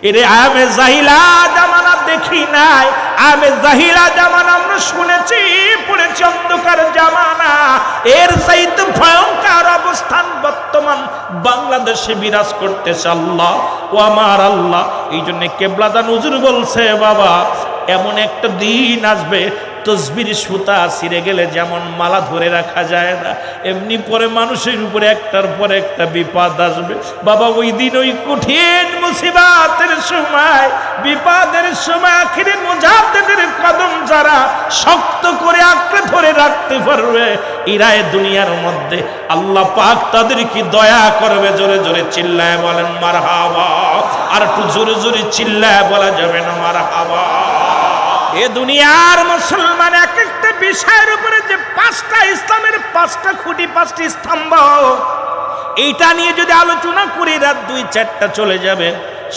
এরে আয়ামে জাহিলা জামানা দেখি নাই, আয়ামে জাহিলা জামানা আমরা শুনেছি পড়েছি, অন্ধকার জামানা। এর চাইতে ভয়ঙ্কর অবস্থান বর্তমান বাংলাদেশে বিরাজ করতেছে। আল্লাহ ও আমার আল্লাহ, এই জন্য কেবলাদান হুজুর বলছে, বাবা এমন একটা দিন আসবে তসবির সুতা ছিঁড়ে গেলে যেমন মালা ধরে রাখা যায় না, এমনি পরে মানুষের উপরে একটার পর একটা বিপদ আসবে। বাবা ওই দিন ওই কঠিন মুসিবতের সময়, বিপদের সময় আখিরে মুজাদ্দিদের কদম যারা শক্ত করে আঁকড়ে ধরে রাখতে পারবে, এরাই দুনিয়ার মধ্যে আল্লাহ পাক তাদের কি দয়া করবে। জোরে জোরে চিল্লায় বলেন মারহাবা। আর একটু জোরে জোরে চিল্লায় বলা যাবে না মারহাবা। এ দুনিয়ার মুসলমান এক একটা বিষয়ের উপরে যে পাঁচটা ইসলামের পাঁচটা খুঁটি, পাঁচটি স্তম্ভ, এইটা নিয়ে যদি আলোচনা করি রাত 2-4টা চলে যাবে।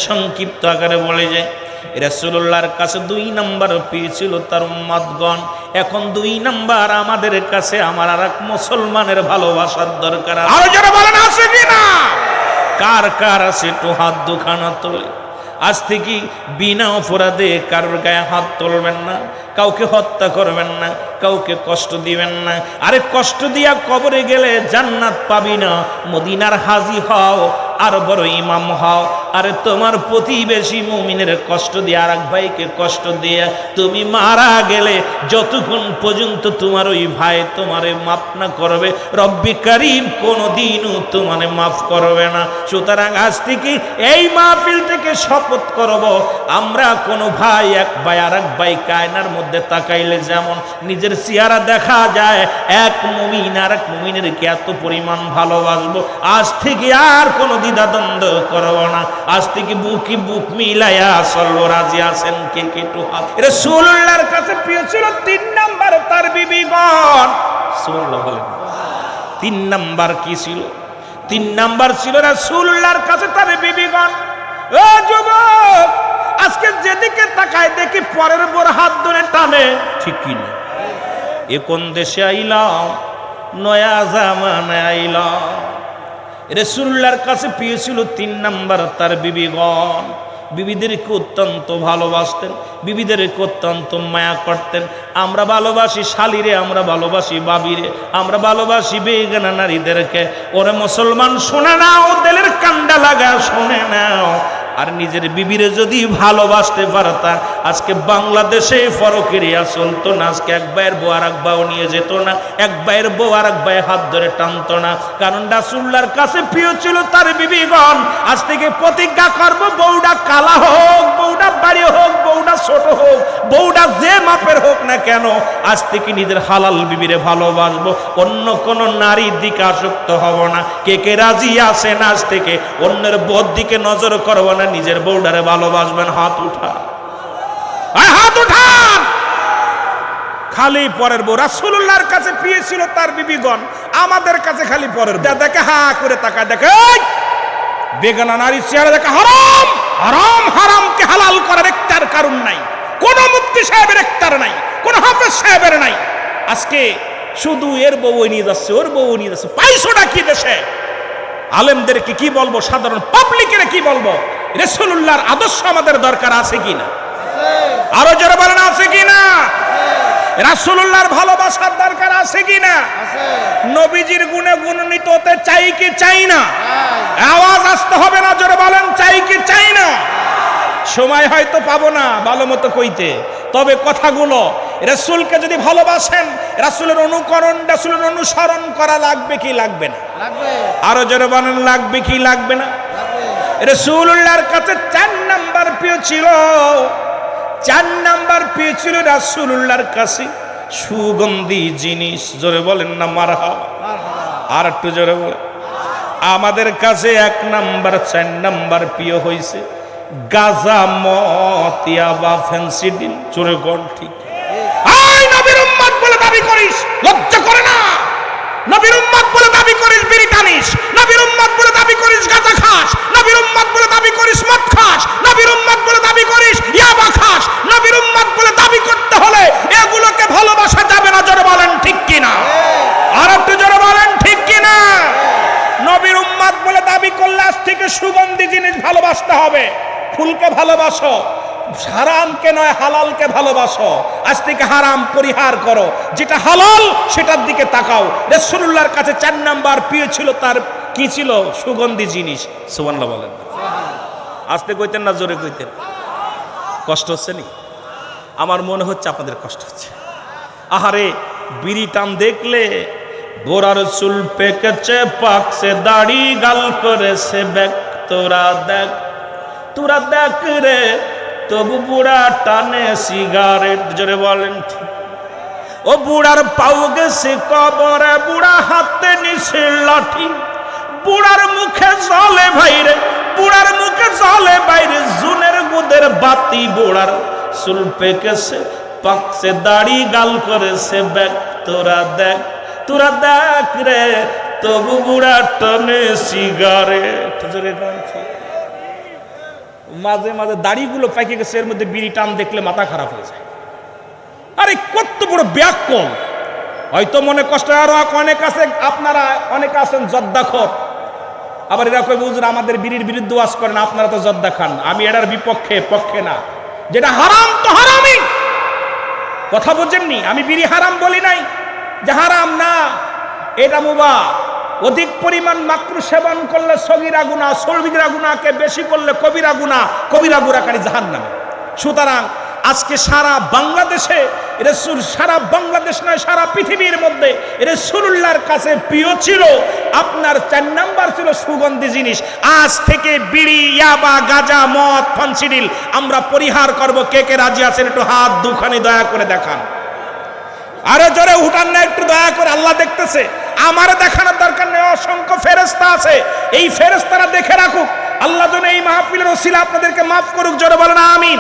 সংক্ষিপ্ত আকারে বলে যায়, রাসূলুল্লাহর কাছে 2 নাম্বার পেয়েছিল তার উম্মতগণ। এখন 2 নাম্বার আমাদের কাছে আমার আর এক মুসলমানের ভালোবাসার দরকার। আরো যারা বলেন আছে কিনা, কার কার আছে একটু হাত দুখানা তোলে। আজ থেকে বিনা অপরাধে কারোর গায়ে হাত তুলবেন না, কাউকে হত্যা করবেন না, কাউকে কষ্ট দিবেন না। আরে কষ্ট দিয়া কবরে গেলে জান্নাত পাবি না, মদিনার হাজী হও আর বড় ইমাম হও। আরে তোমার প্রতিবেশী মুমিনের কষ্ট দিয়ে আর এক ভাইকে কষ্ট দিয়ে তুমি মারা গেলে যতক্ষণ পর্যন্ত তোমার ওই ভাই তোমারে মাফ না করবে, রব্বি কারীম কোনোদিনও তোমারে মাফ করবে না। সুতরাং আজ থেকে এই মাহফিল থেকে শপথ করব, আমরা কোনো ভাই এক ভাই আর এক ভাই কায়নার মধ্যে তাকাইলে যেমন নিজের চেহারা দেখা যায়, এক মুমিন আর এক মুমিনের কে এত পরিমাণ ভালোবাসবো, আজ থেকে আর কোনো দ্বিধাদ্বন্দ্ব করব না। আজ থেকে বুকি বুক মিলাইয়া চলবো। রাজি আছেন কে কে? একটু হাত। রাসূলুল্লাহর কাছে প্রিয় ছিল 3 নাম্বার তার বিবিগণ। সুবহানাল্লাহ বলেন। 3 নাম্বার কি ছিল? 3 নাম্বার ছিল রাসূলুল্লাহর কাছে তার বিবিগণ। ও যুবক, আজকে যেদিকে তাকায় দেখি পরের বড় হাত ধরে টানে, ঠিক কি না? এ কোন দেশে আইলাম? নয়া জামানায় আইলাম। রাসূলুল্লাহর কাছে পেয়েছিল 3 নাম্বার তার বিবিগণ। বিবিদেরকে অত্যন্ত ভালোবাসতেন, বিবিদেরকে অত্যন্ত মায়া করতেন। আমরা ভালোবাসি শালিরে, আমরা ভালোবাসি বাবিরে, আমরা ভালোবাসি বেগানা নারীদেরকে। ওরে মুসলমান শোনে নাও, দিলের কান্ডা লাগা শোনে নাও। আর নিজের বিবিরে যদি ভালোবাসতে পারতা, আজকে বাংলাদেশে ফরকেরিয়া চলতো না। আজকে এক ভাইয়ের বউ আর এক ভাই নিয়ে যেত না, এক ভাইয়ের বউ আর এক ভাই হাত ধরে টানতো না। কারণ রাসূলুল্লাহর কাছে প্রিয় ছিল তার বিবিগণ। আজ থেকে প্রতিজ্ঞা করব, বউটা কালা হোক, বউটা বাড়ি হোক, বউটা ছোট হোক, বউটা যে মাপের হোক না কেন, আজ থেকে নিজের হালাল বিবিরে ভালোবাসবো, অন্য কোনো নারীর দিকে আসক্ত হব না। কে কে রাজি আছেন আজ থেকে অন্যের বউর দিকে নজর করব না, নিজের বউটারে ভালোবাসবেন? হাত উঠা, হাত উঠান। খালি পরের বউ। রাসূলুল্লাহর কাছে প্রিয় ছিল তার বিবিগণ, আমাদের কাছে খালি পরের বউ। দেখে হা করে তাকায়, দেখে বেগানা নারী চেহারা দেখে হারাম। হারাম হারামকে হালাল করার একটার কারণ নাই, কোন মুফতি সাহেবের একটার নাই, কোন হাফেজ সাহেবের নাই। আজকে শুধু এর বউ নিয়ে যাচ্ছে, ওর বউ নিয়ে যাচ্ছে। পাইছোটা কি দেশে? আলেমদেরকে কি বলবো, সাধারণ পাবলিকের কি বলবো? রাসূলুল্লাহর আদর্শ আমাদের দরকার আছে কিনা? আরো যারা বলেন আছে কিনা? রাসূলুল্লাহর ভালোবাসার দরকার আছে কিনা? নবীজির গুণে গুণান্বিত হতে চাই কি চাই না? আওয়াজ আসতে হবে না, জোরে বলেন চাই কি চাই না? সময় হয়তো পাবো না ভালো মতো কইতে, তবে কথাগুলো রাসূলকে যদি ভালোবাসেন, রাসূলের অনুকরণ, রাসূলের অনুসরণ করা লাগবে কি লাগবে না? আরো জোরে বলেন লাগবে কি লাগবে না? রাসূলুল্লাহর কাছে 4 নাম্বার প্রিয় ছিল। 4 নাম্বার প্রিয় ছিল রাসূলুল্লাহর কাছে সুগন্ধি জিনিস। জোরে বলেন না মারহাবা। আর একটু জোরে বলেন। আমাদের কাছে 1 নাম্বার 4 নাম্বার প্রিয় হইছে গাজা, মদ, ইয়াবা, ফেন্সিডিল। জোরে গণ ঠিক। এই নবীর উম্মত বলে দাবি করিস, লজ্জা করে না? নবীর উম্মত বলে দাবি করিস বিড়ি টানিস, নবীর উম্মত বলে দাবি করিস গাঁজা খাস, নবীর উম্মত বলে দাবি করিস মদ খাস, নবীর উম্মত বলে দাবি করিস ইয়াবা খাস। নবীর উম্মত বলে দাবি করতে হলে এগুলোকে ভালোবাসা যাবে না। জোরে বলেন ঠিক কিনা? আর একটু জোরে বলেন ঠিক কিনা? নবীর উম্মত বলে দাবি করলে আজ থেকে সুগন্ধি জিনিস ভালোবাসতে হবে। ফুল পণ্যকে ভালোবাসো, হারামকে নয় হালালকে ভালোবাসো। আজ থেকে হারাম পরিহার করো, যেটা হালাল সেটার দিকে তাকাও। রাসূলুল্লাহর কাছে 4 নাম্বার প্রিয় ছিল তার কি ছিল? সুগন্ধি জিনিস। সুবহানাল্লাহ বলেন। আস্তে কইতেন না জোরে কইতেন? কষ্ট হচ্ছে নি? আমার মনে হচ্ছে আপনাদের কষ্ট হচ্ছে। আহারে, বিড়ি টান দেখলে গোরার চুল পেকেছে, পাকছে দাড়ি, গাল করেছে ব্যাক। তোরা দেখ রে, তবু বুড়া টানে সিগারেট। জোরে বলেন ঠিক। ও বুড়ার পাও গেছে কবরে, বুড়া হাতে নিছে লাঠি, বুড়ার মুখে জলে ভাইরে, বুড়ার মুখে জলে বাইরে, জুনের গুদের বাতি, বুড়ার চুল পেকেছে, পাকছে দাড়ি, গাল করেছে ব্যাক। তোরা দেখ রে, তবু বুড়া টানে সিগারেট। জোরে বলছি। মাঝে মাঝে দাড়িগুলো পাইকে গেছে, এর মধ্যে বিড়ি টান দেখলে মাথা খারাপ হয়ে যায়। আরে কত বড় ব্যাককল! হয়তো মনে কষ্ট। আরো অনেক আছে, আপনারা অনেক আছেন জর্দাখর, আবার এরা কই বুঝুন আমাদের বিড়ির বিরুদ্ধে ওয়াজ করেন, আপনারা তো জর্দা খান। আমি এটার পক্ষে না। যেটা হারাম তো হারামই, কথা বুঝেননি? আমি বিড়ি হারাম বলি নাই, যে হারাম না, এটা মুবাহ। অধিক পরিমাণ মাকরু সেবন করলে সগীরা গুনাহ, সগীরা গুনাহকে বেশি করলে কবিরা গুনাহ, কবিরা গুনাহকারী জাহান্নামে। সুতরাং আজকে সারা বাংলাদেশে রাসূল, সারা বাংলাদেশ নয় সারা পৃথিবীর মধ্যে রাসূলুল্লাহর কাছে প্রিয় ছিল আপনার 4 নাম্বার ছিল সুগন্ধি জিনিস। আজ থেকে বিড়ি, ইয়াবা, গাঁজা, মদ, ফেনসিডিল আমরা পরিহার করব। কে কে রাজি আছেন? একটু হাত দুখানি দয়া করে দেখান। আরে জোরে উঠান না একটু দয়া করে, আল্লাহ দেখতেছে। আমার দেখানোর দরকার নেই, অসংখ্য ফেরেশতা আছে, এই ফেরেশতারা দেখে রাখুক। আল্লাহ যেন এই মাহফিলের ওসিলা আপনাদেরকে মাফ করুক। জোরে বলেন আমিন।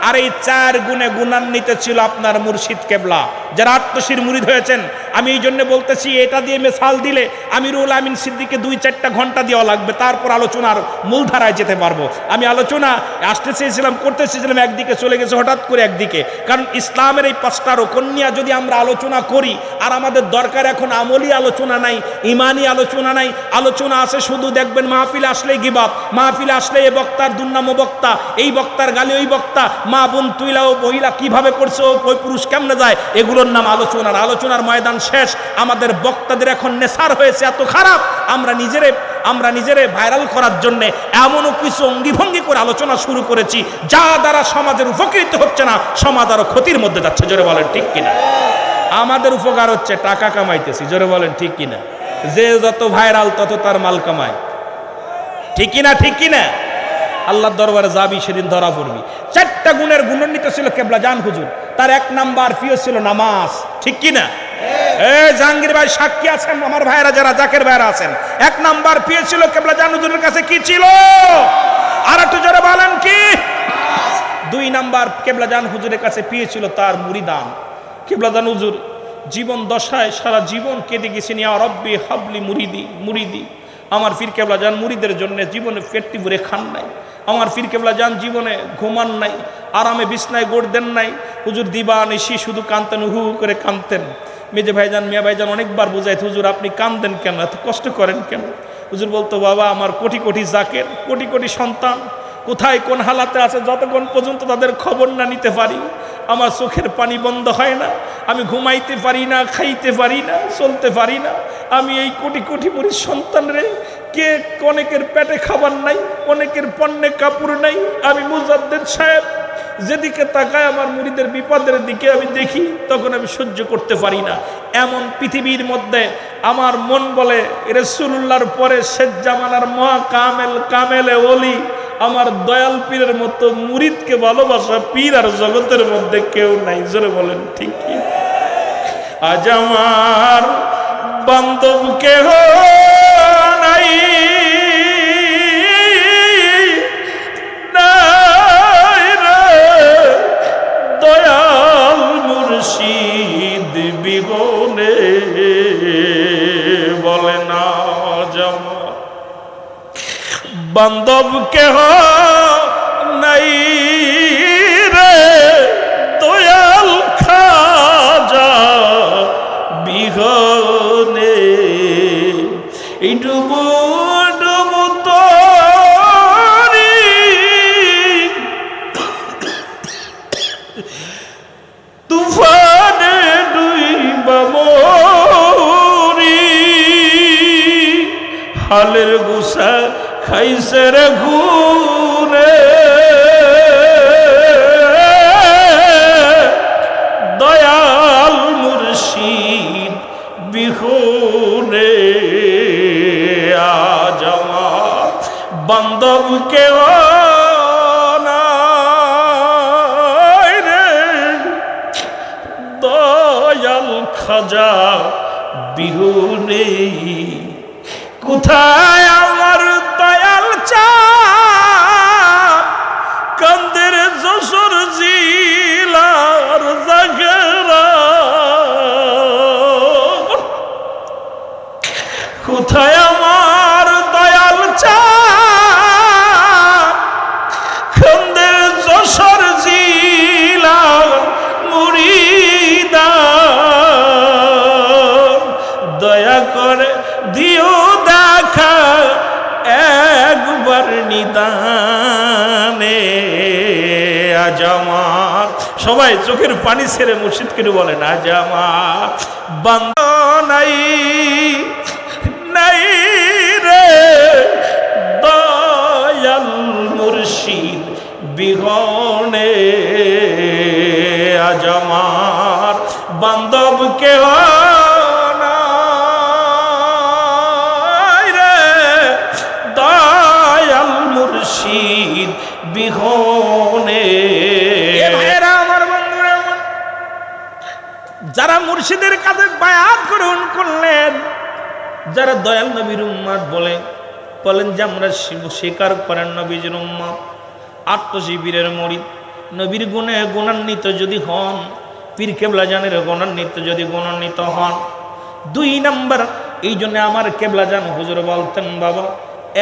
আর এই 4 গুণে গুণান্বিত ছিল আপনার মুর্শিদ কেবলা, যারা আত্মশির মুরিদ হয়েছেন। আমি এই জন্য বলতেছি, এটা দিয়ে মেসাল দিলে আমিরুল আমিন সিদ্দিককে 2-4টা ঘন্টা দেওয়া লাগবে, তারপর আলোচনার মূলধারায় যেতে পারবো। আমি আলোচনা আসতে চেয়েছিলাম, করতে চেয়েছিলাম, একদিকে চলে গেছে হঠাৎ করে একদিকে। কারণ ইসলামের এই 5টা রকম নিয়ে যদি আমরা আলোচনা করি, আর আমাদের দরকার এখন আমলি আলোচনা নাই, ইমানি আলোচনা নাই, আলোচনা আছে শুধু দেখবেন মাহফিলে আসলেই গিবাত, মাহফিলে আসলে এই বক্তার দুর্নাম বক্তা, এই বক্তার গালি ওই বক্তা, মা বোন তুইলা ও মহিলা কিভাবে করছে, ওই পুরুষ কেমনে যায়, এগুলোর নাম আলোচনার। আলোচনার ময়দান শেষ। আমাদের বক্তাদের এখন নেশার হয়েছে এত খারাপ, আমরা নিজেরে ভাইরাল করার জন্য এমনও কিছু অঙ্গিভঙ্গি করে আলোচনা শুরু করেছি, যা দ্বারা সমাজের উপকৃত হচ্ছে না, সমাজ আরো ক্ষতির মধ্যে যাচ্ছে। জোরে বলেন ঠিক কিনা? আমাদের উপকার হচ্ছে, টাকা কামাইতেছি। জোরে বলেন ঠিক কিনা? যে যত ভাইরাল তত তার মাল কামায়। ঠিক কিনা? ঠিক কিনা? আল্লাহর দরবারে যাবি, সেদিন ধরা পড়বি। 4টা গুণের গুণান্বিত ছিল কেবলা জান হুজুর। তার 1 নাম্বার প্রিয় ছিল নামাজ। ঠিক কিনা? জাহাঙ্গীর ভাই সাক্ষী আছেন, আমার ভাইরা যারা, জাকের ভাইরা আছেন। 1 নাম্বার প্রিয় ছিল কেবলা জান হুজুরের কাছে কি ছিল? আর একটু জোরে বলেন কি? 2 নাম্বার কেবলা জান হুজুরের কাছে প্রিয় ছিল তার মুরিদান। কেবলা জান হুজুর জীবন দশায় সারা জীবন কেঁদে গেছেন, ইয়া রব্বি হাবলি মুরিদি। আমার পীর কেবলা জান মুরিদের জন্য জীবনে পেটটি ভরে খান নাই। আমার পীর কেবলা জান জীবনে ঘুমান নাই, আরামে বিছনায় গোড় দেন নাই। হুজুর দিবানিশি শুধু কাঁদতেন, হু করে কাঁদতেন। মেজে ভাইজান, মিয়া ভাইজান অনেকবার বুঝাইত, হুজুর আপনি কাঁদেন কেন, এত কষ্ট করেন কেন? হুজুর বলতো, বাবা আমার কোটি কোটি জাকের, কোটি কোটি সন্তান কোথায় কোন হালাতে আছে, যতক্ষণ পর্যন্ত তাদের খবর না নিতে পারি আমার চোখের পানি বন্ধ হয় না। আমি ঘুমাইতে পারি না, খাইতে পারি না, চলতে পারি না। আমি এই কোটি কোটি মুরিদ সন্তান রে, কে অনেকের পেটে খাবার নাই, অনেকের পণ্যে কাপড় নাই। আমি মুজাদ্দেদ সাহেব যেদিকে তাকায় আমার মুরিদের বিপদের দিকে আমি দেখি, তখন আমি সহ্য করতে পারি না। এমন পৃথিবীর মধ্যে আমার মন বলে রাসূলুল্লাহর পরে শেষ জামানার মহা কামেলে ওলি আমার দয়াল পীরের মতো মুরিদকে ভালোবাসা পীর আর জগতের মধ্যে কেউ নাই। জোরে বলেন ঠিক কি? আজ আমার বান্ধব কেহ নাই, দয়াল মুর্শিদ বিহনে বলে না জামা বান্ধব কেহ নাই রে, দয়াল খাজা বিহনে এই ডুবু ডুবু তরি হালের গুসা খাইছে রে গুনে, দয়াল মুর্শিদ বিহুনে। আজ আমার বান্ধব কেউ নাই রে, দয়াল খাজা বিহুনে। কোথায় আমার দয়াল চাঁদ, কান্দের যশোর জিলার জাগরা। কোথায় আমার দয়াল চাঁদ, কান্দের যশোর জিলার মুরিদান। দয়া করে দিও দেখা একবার নিদানে। আজ আমার, সবাই চোখের পানি ছেড়ে মুর্শিদকে বলেন, আজ আমার বান্দা নাই নাই রে, দয়াল মুর্শিদ বিহনে। আজ আমার বান্ধব কেউ মুর্শিদ বিহনে। আমার বন্ধুরা, যারা মুর্শিদের কাছে বায়াত গ্রহণ করলেন, যারা দয়াল নবীর উম্মত বলেন যে আমরা স্বীকার করেন নবীর উম্মত, আত্মশিবিরের মরিদ, নবীর গুণে গুণান্বিত যদি হন, পীর কেবলা জানের গুণান্বিত যদি গুণান্বিত হন। 2 নাম্বার, এই জন্য আমার কেবলা জান হুজুর বলতেন, বাবা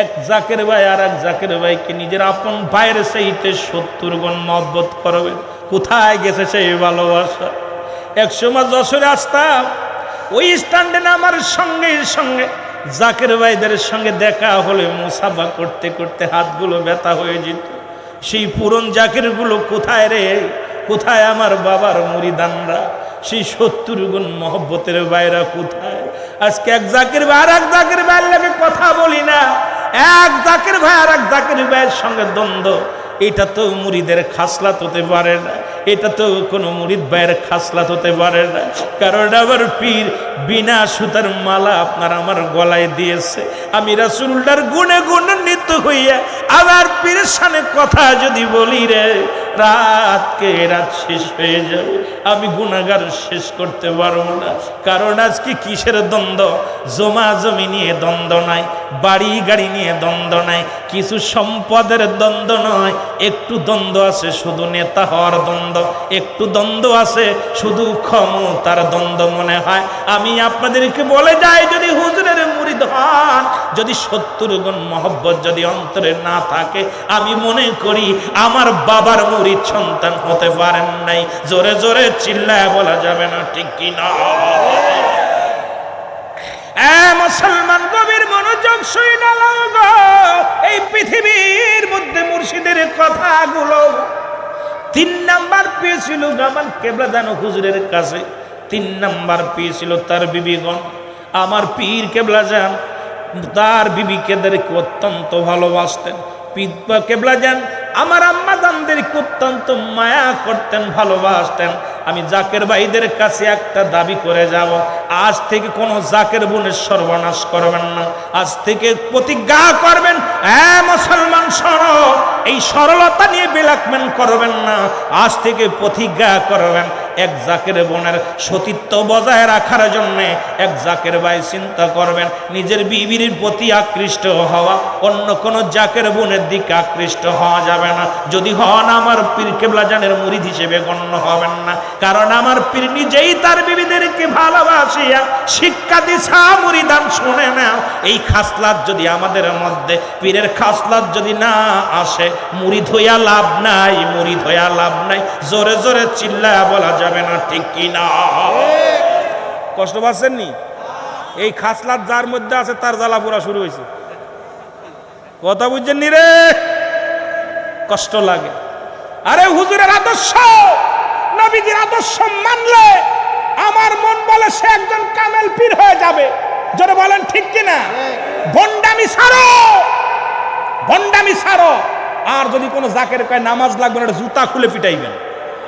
এক জাকের ভাই আর এক জাকের ভাইকে নিজের আপন ভাইয়ের চাইতে 70 গুণ মহব্বত করবেন। কোথায় গেছে সেই ভালোবাসা? একসময় যশোরে আসতাম, ওই স্ট্যান্ডে আমার সঙ্গে জাকের ভাইদের সঙ্গে দেখা হলে মুসাফা করতে করতে হাতগুলো ব্যথা হয়ে যেত। সেই পুরন জাকের গুলো কোথায় রে, কোথায় আমার বাবার মুরিদানরা? সেই 70 গুণ মহব্বতের ভাইরা কোথায়? আজকে এক জাকের ভাই আর এক জাকের ভাইয়ের লাগে কথা বলি না, এক জাকের ভাই আর এক জাকের ভাইয়ের সঙ্গে দ্বন্দ্ব। এটা তো মুরিদের খাসলাত হতে পারে না, এটা তো কোনো মুরিদ ভাইয়ের খাসলাত হতে পারে না। কারণ আমার পীর বিনা সুতার মালা আপনার আমার গলায় দিয়েছে। আমি রাসূলুল্লাহর গুণে গুণান্বিত হইয়া আমার পীরের সামনে কথা যদি বলি রে, রাত শেষ হয়ে যাবে, আমি গুনাহগার শেষ করতে পারবো না। কারণ আজকে কিসের দ্বন্দ্ব? জমা জমি নিয়ে দ্বন্দ্ব নাই, বাড়ি গাড়ি নিয়ে দ্বন্দ্ব নাই, কিছু সম্পদের দ্বন্দ্ব নয়, একটু দ্বন্দ্ব আছে শুধু নেতা হওয়ার দ্বন্দ্ব, একটু দ্বন্দ্ব আছে শুধু ক্ষমতার দ্বন্দ্ব। মনে হয় আমি আপনাদেরকে বলে যাই, যদি হুজুরের মুরিদ হন, যদি 70 গুণ মহব্বত যদি অন্তরে না থাকে, আমি মনে করি আমার বাবার মুরিদ সন্তান হতে পারেন নাই। জোরে জোরে চিল্লায় বলা যাবে না, ঠিক কি না? মুসলমান গভীর মনোযোগ শুনে লাগো, এই পৃথিবীর মধ্যে মুর্শিদের কথাগুলো। 3 নাম্বার পেয়েছিল আমার কেবলা জানো হুজুরের কাছে, 3 নাম্বার পেয়েছিল তার বিবিগণ। আমার পীর কেবলা জান তার বিবিকেদেরকে অত্যন্ত ভালোবাসতেন। পীর কেবলা জান আমার আম্মা জানদেরকে অত্যন্ত মায়া করতেন, ভালোবাসতেন। আমি জাকের ভাইদের কাছে একটা দাবি করে যাব, আজ থেকে কোনো জাকের বোনের সর্বনাশ করবেন না। আজ থেকে প্রতিজ্ঞা করবেন, মুসলমান শোনো, এই সরলতা নিয়ে ব্ল্যাকমেল করবেন না। আজ থেকে প্রতিজ্ঞা করবেন, এক জাকের বোনের সতীত্ব বজায় রাখার জন্য এক জাকের ভাই চিন্তা করবেন নিজের বিবির প্রতি আকৃষ্ট হওয়া, অন্য কোনো জাকের বোনের দিকে আকৃষ্ট হওয়া যাবে না। যদি হন আমার পীর কেবলা জানের মুরিদ হিসেবে গণ্য হবেন না। কারণ আমার পীর নিজেই তার বিবিদেরকে ভালোবাসিয়া শিক্ষা দিছা, মুরিদান শুনে নাও। এই খাসলাত যদি আমাদের মধ্যে, পীরের খাসলাত যদি না আসে, মুরিদ হইয়া লাভ নাই, মুরিদ হইয়া লাভ নাই। জোরে জোরে চিল্লায়া বলা যাবে না, ঠিক কি না? কষ্ট পাচ্ছেন নি? এই খাসলাত যার মধ্যে আছে তার জ্বালা পোড়া শুরু হয়েছে। কথা বুঝছেন নি রে? কষ্ট লাগে। আরে হুজুরের আদর্শ, নবীজির আদর্শ মানলে আমার মন বলে সে একজন কামেল পীর হয়ে যাবে। যারা বলেন ঠিক কিনা? ভণ্ডামি ছাড়ো, ভণ্ডামি ছাড়ো। আর যদি কোনো জাকের কয় নামাজ লাগবে না, জুতা খুলে পিটাইবেন,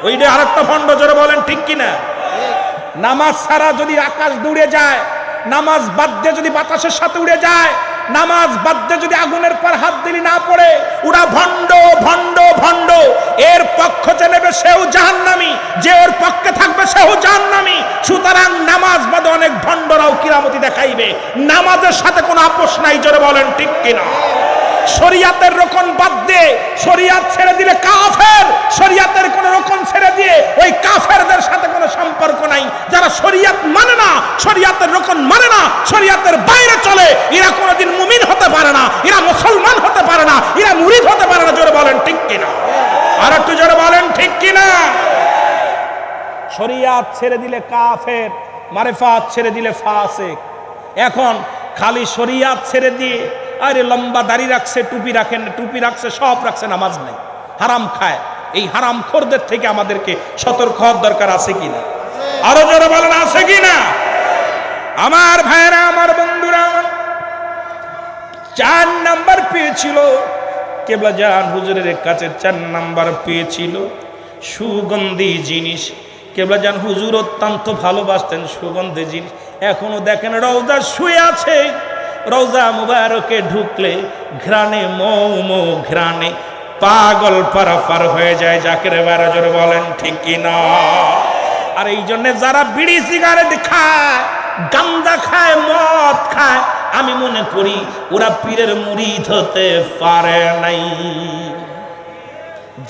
ওইটা আরেকটা ভণ্ড। জোরে বলেন ঠিক কিনা? নামাজ ছাড়া যদি আকাশ দূরে যায়, নামাজ বাদ দিয়ে যদি বাতাসের সাথে উড়ে যায়, নামাজ বাদ দিয়ে যদি আগুনের পর হাত দিলি না পড়ে, ওরা ভণ্ড ভণ্ড ভণ্ড। এর পক্ষ যে নেবে সেও জাহান্নামী, যে ওর পক্ষে থাকবে সেও জাহান্নামী। সুতরাং নামাজ বাদে অনেক ভণ্ডরাও কিরামতি দেখাইবে, নামাজের সাথে কোনো আপোষ নাই। জোরে বলেন ঠিক কিনা? শরিয়াতের রকম বাদ দিয়ে শরিয়াত ছেড়ে দিলে কাফের, শরিয়াতের কোন রকম ছেড়ে দিয়ে ওই কাফেরদের সাথে কোনো সম্পর্ক নাই। যারা শরিয়াত মানে না, শরিয়াতের রকম মানে না, শরিয়াতের বাইরে চলে, এরা কোনোদিন মুমিন হতে পারে না, এরা মুসলমান হতে পারে না, এরা মুরিদ হতে পারে না। জোরে বলেন ঠিক কিনা? আর একটু জোরে বলেন ঠিক কিনা? শরিয়াত ছেড়ে দিলে কাফের, মারিফাত ছেড়ে দিলে ফাসিক। এখন খালি শরিয়াত ছেড়ে দিয়ে আরে লম্বা দাড়ি রাখছে, টুপি রাখেন, টুপি রাখছে, সব রাখছে, নামাজ নাই, হারাম খায়। এই হারাম খোরদের থেকে আমাদেরকে সতর্ক হওয়ার দরকার আছে কিনা? আরো জোরে বলেন আছে কিনা? আমার ভাইরা, আমার বন্ধুরা, আমার 4 নাম্বার পেয়েছিল কেবলা জান হুজুরের কাছে, 4 নাম্বার পেয়েছিল সুগন্ধি জিনিস। কেবলা জান হুজুর অত্যন্ত ভালোবাসতেন সুগন্ধি জিনিস। এখনো দেখেন রওজা শুয়ে আছে, রওজা মুবারকে ঢুকলে ঘ্রাণে মৌ মৌ ঘ্রাণে পাগল পারাপার হয়ে যায়। জাকের বারে জোরে বলেন ঠিক কিনা? আর এই জন্য যারা বিড়ি সিগারেট খায়, গাঁজা খায়, মদ খায়, আমি মনে করি ওরা পীরের মুরিদ হতে পারে নাই।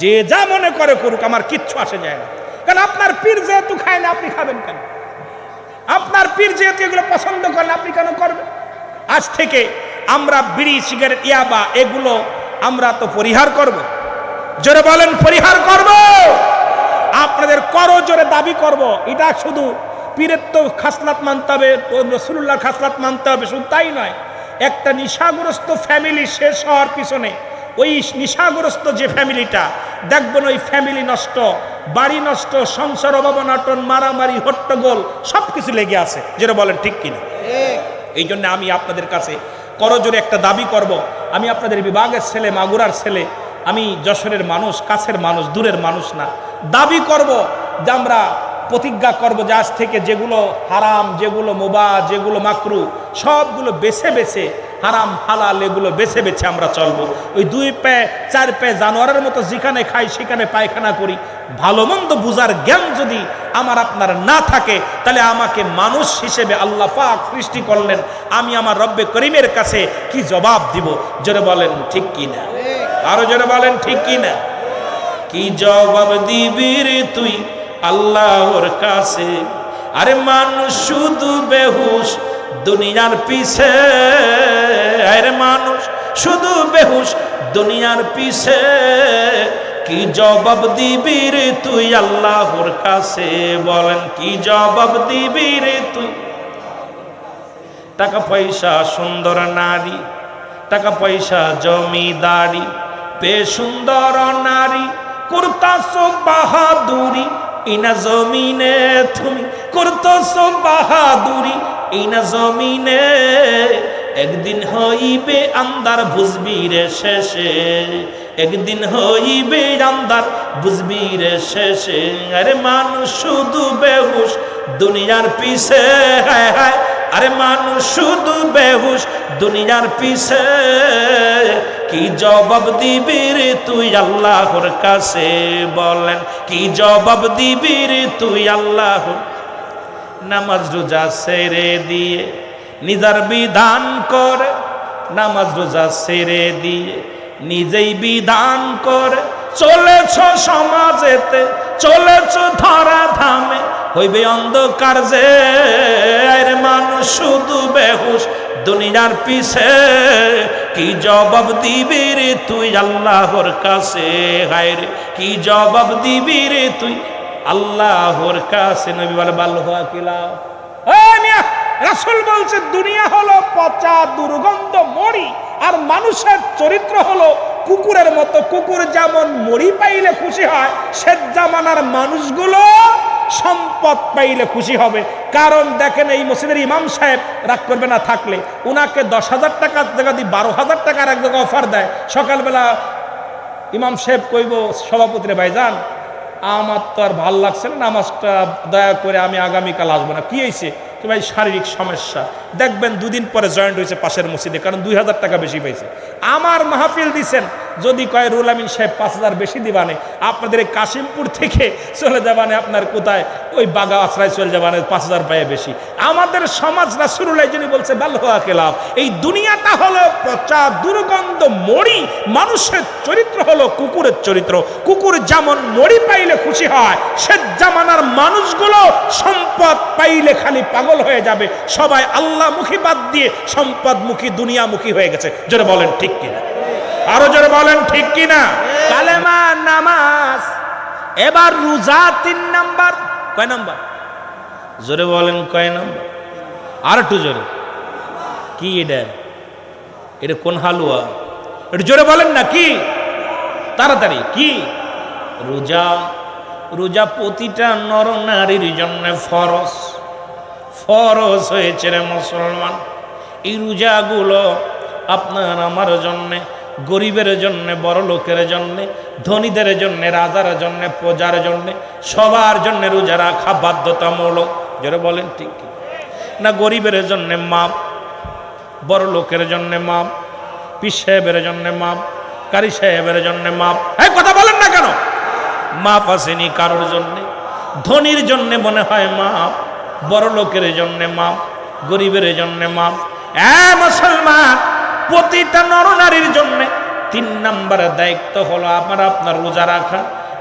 যে যা মনে করে করুক, আমার কিচ্ছু আসে যায় না। কারণ আপনার পীর যেহেতু খায় না, আপনি খাবেন কেন? আপনার পীর যেহেতু এগুলো পছন্দ করেন, আপনি কেন করবেন? আজ থেকে আমরা বিড়ি সিগারেট ইয়াবা এগুলো আমরা তো পরিহার করব। জোরে বলেন পরিহার করব। আপনাদের করো জোরে দাবি করব। এটা শুধু পীরের তো খাসলাত মানতে হবে, রাসূলুল্লাহর খাসলাত মানতে হবে, শুধু তাই নয়। একটা নিশাগ্রস্ত ফ্যামিলি শেষ হওয়ার পিছনে ওই নিশাগ্রস্ত যে ফ্যামিলিটা দেখবেন, ওই ফ্যামিলি নষ্ট, বাড়ি নষ্ট, সংসার অভাবনাটন, মারামারি, হট্টগোল সবকিছু লেগে আছে। যেটা বলেন ঠিক কিনা? এই জন্য আমি আপনাদের কাছে করজোরে একটা দাবি করব। আমি আপনাদের বিভাগের ছেলে, মাগুরার ছেলে, আমি যশোরের মানুষ, কাছের মানুষ, দূরের মানুষ না। দাবি করব যে আমরা প্রতিজ্ঞা করব যে আজ থেকে যেগুলো হারাম, যেগুলো মুবাহ, যেগুলো মাকরু, সবগুলো বেছে বেছে, হারাম হালাল এগুলো বেছে বেছে আমরা চলবো। ওই 2 পায়ে 4 পায়ে জানোয়ারের মতো যেখানে খাই সেখানে পায়খানা করি, ভালো মন্দ বুঝার জ্ঞান যদি আমার আপনার না থাকে, তাহলে আমাকে মানুষ হিসেবে আল্লাহ পাক সৃষ্টি করলেন, আমি আমার রব্বে করিমের কাছে কি জবাব দিব? জোরে বলেন ঠিক কিনা? আরো জোরে বলেন ঠিক কিনা? কি জবাব দিবি রে তুই আল্লাহর কাছে? আরে মানুষ শুধু বেহুশ দুনিয়ার পিছে, আরে মানুষ শুধু বেহুশ দুনিয়ার পিছে, কি জবাব দিবি রে তুই আল্লাহর কাছে? বলেন কি জবাব দিবি রে তুই? টাকা পয়সা, সুন্দর নারী, টাকা পয়সা, জমিদারি, পে সুন্দর নারী, করতাছো বাহাদুরি, ইনা জমিনে তুমি করতাছো বাহাদুরি, ইনা জমিনে একদিন হইবে আন্দার, বুঝবি রে শেষে, একদিন হইবে আন্দার, বুঝবি রে শেষে। আরে মানুষ শুধু বেহুশ দুনিয়ার পিছে, হায় হায়, আরে মানুষ শুধু বেহুশ দুনিয়ার পিছে, কি জবাব দিবি রে তুই আল্লাহর কাছে? বলেন কি জবাব দিবি রে তুই আল্লাহর? নামাজ রোজা ছেড়ে দিয়ে নিজের বিধান করে, নামাজ রোজা ছেড়ে দিয়ে নিজেই বিধান করে চলেছ সমাজেতে, চলেছ ধরা ধামে, হইবে অন্ধকার যে। আরে মানুষ শুধু বেহুশ দুনিয়ার পিছে, কি জবাব দিবি রে তুই আল্লাহর কাছে? হায় রে কি জবাব দিবি রে তুই আল্লাহর কাছে? নবী বলে বাল্লুহা কিলা, রাসূল বলছে দুনিয়া হলো পচা দুর্গন্ধ মরি, আর মানুষের চরিত্র হলো কুকুরের মতো। কুকুর যেমন মরি পাইলে খুশি হয়, সে জামানার মানুষগুলো সম্পদ পাইলে খুশি হবে। কারণ দেখেন এই মসজিদের ইমাম সাহেব রাগ করবে না থাকলে উনাকে 10,000 টাকার জায়গা দিয়ে 12,000 টাকার এক জায়গায় অফার দেয়। সকালবেলা ইমাম সাহেব কইব সভাপতিরে ভাইজান আমার তো আর ভাল লাগছে না, নামাজটা দয়া করে আমি আগামীকাল আসবো না। কি হয়েছে? তো ভাই শারীরিক সমস্যা। দেখবেন দুদিন পরে জয়েন্ট হয়েছে পাশের মসজিদে, কারণ 2,000 টাকা বেশি পাইছে। আমার মাহফিল দিছেন, যদি কয় রুল আমিন সাহেব 5,000 বেশি দিবানে, আপনাদের এই কাশিমপুর থেকে চলে যাবানে আপনার কোথায় ওই বাগা আশ্রয় চলে যাবানে 5,000 পায়ে বেশি। আমাদের সমাজ রাসূলুল্লাহ যিনি বলছে বালহুয়া খেলাফ, এই দুনিয়াটা হলো পচা দুর্গন্ধ মরি, মানুষের চরিত্র হলো কুকুরের চরিত্র। কুকুর যেমন মরি পাইলে খুশি হয়, সে জামানার মানুষগুলো সম্পদ পাইলে খালি পাগল হয়ে যাবে। সবাই আল্লাহমুখী বাদ দিয়ে সম্পদমুখী দুনিয়ামুখী হয়ে গেছে। জোরে বলেন ঠিক কিনা? আরো জোরে বলেন ঠিক কিনা? কালেমা, নামাজ, এবার রোজা 3 নাম্বার। কয় নাম্বার? জোরে বলেন কয় নাম্বার? আর একটু জোরে। কি এটা? এটা কোন হালুয়া? একটু জোরে বলেন না। কি? তাড়াতাড়ি। কি? রোজা। রোজা প্রতিটা নর নারীর জন্য ফরজ। ফরজ হয়েছে রে মুসলমান। এই রোজাগুলো আপনার আমার জন্যে, গরিবের জন্যে, বড় লোকের জন্যে, ধনীদের জন্যে, রাজার জন্যে, প্রজার জন্যে, সবার জন্যে রোজা রাখা বাধ্যতামূলক। যারা বলেন ঠিক না? গরিবের জন্যে মাপ, বড় লোকের জন্যে মাপ, পীর সাহেবের জন্যে মাপ, কারি সাহেবের জন্যে মাপ। এই কথা বলেন না কেন? মাপ আসেনি কারোর জন্যে। ধনীর জন্যে মনে হয় মাপ, বড় লোকের জন্যে মাপ, গরিবের জন্যে মাপ। মুসলমান, প্রতিটা নরনারীর জন্যে 3 নম্বর দায়িত্ব হলো আমার আপনার রোজা রাখা।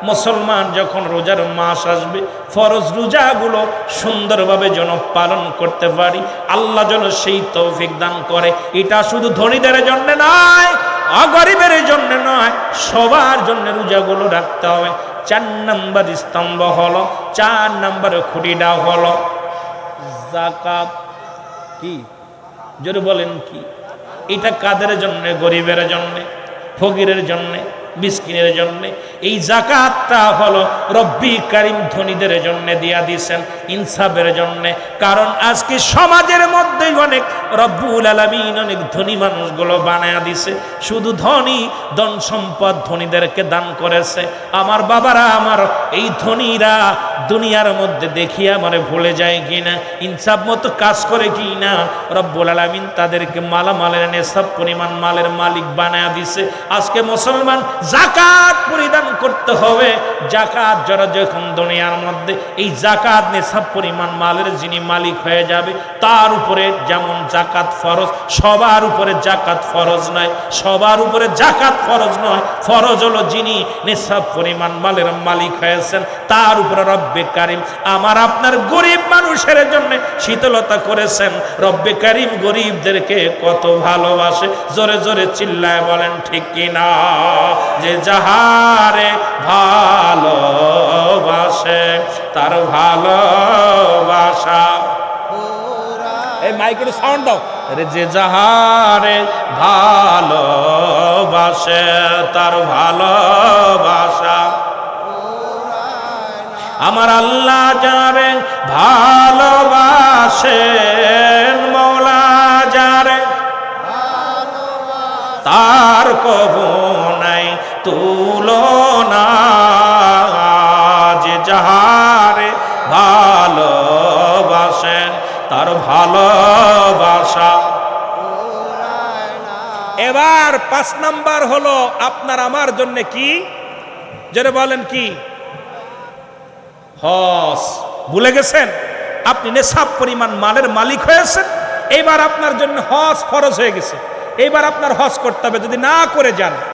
মুসলমান যখন রোজার মাস আসবে, ফরজ রোজাগুলো সুন্দরভাবে যেন পালন করতে পারি, আল্লাহ যেন সেই তৌফিক দান করে। এটা শুধু ধনীদের জন্য নয়, গরিবের জন্য নয়, সবার জন্য রোজাগুলো রাখতে হবে। 4 নম্বর স্তম্ভ হলো, 4 নম্বর খুঁটিটা হলো যাকাত। কি? জোরে বলেন কি? এটা কাদের জন্য? গরিবের জন্য, ফকিরের জন্য, মিসকিনের জন্য। এই যাকাতটা হলো রব্বি কারীম ধনীদের জন্য দিয়া দিয়েছেন, ইনসাফের জন্য। কারণ আজকে সমাজের মধ্যে অনেক রব্বুল আলামিন অনেক ধনী মানুষগুলো বানায়া দিছে। শুধু ধনী, ধন সম্পদ ধনীদেরকে দান করেছে। আমার বাবারা, আমার এই ধনীরা দুনিয়ার মধ্যে দেখিয়া মানে ভুলে যায় কিনা, ইনসাফ মতো কাজ করে কিনা, রব্বুল আলামিন তাদেরকে মালামালের নেশাব পরিমাণ মালের মালিক বানায়া দিছে। আজকে মুসলমান যাকাত পরিধান করতে হবে। যাকাত যারা যখন দুনিয়ার মধ্যে এই যাকাত নেশাব পরিমাণ মালের যিনি মালিক হয়ে যাবে, তার উপরে যেমন যাকাত ফরজ, সবার উপরে যাকাত ফরজ নয়। সবার উপরে যাকাত ফরজ নয়। ফরজ হলো যিনি নেশাব পরিমাণ মালের মালিক হয়েছেন, তার উপরে রব্বে কারীম আমার আপনার গরিব মানুষের জন্য শীতলতা করেছেন। রব্বে কারীম গরিবদেরকে কত ভালোবাসে। জোরে জোরে চিল্লায় বলেন ঠিক কিনা? যে যাহারে ভালোবাসে তার ভালোবাসা। এই মাইকের সাউন্ড দাও। আরে যে যাহারে ভালোবাসে তার ভালোবাসা। আমার আল্লাহ যারে ভালোবাসেন, মওলা যারে তার কবু নাই তুলনা। যে যাহারে ভালোবাসেন তার ভালোবাসা। এবার 5 নাম্বার হলো আপনার আমার জন্য কি? যারা বলেন কি? হজ। ভুলে গেছেন? আপনি নেশাব পরিমাণ মালের মালিক হয়েছেন, এবার আপনার জন্য হজ ফরজ হয়ে গেছে। এবার আপনার হজ করতে হবে। যদি না করে যান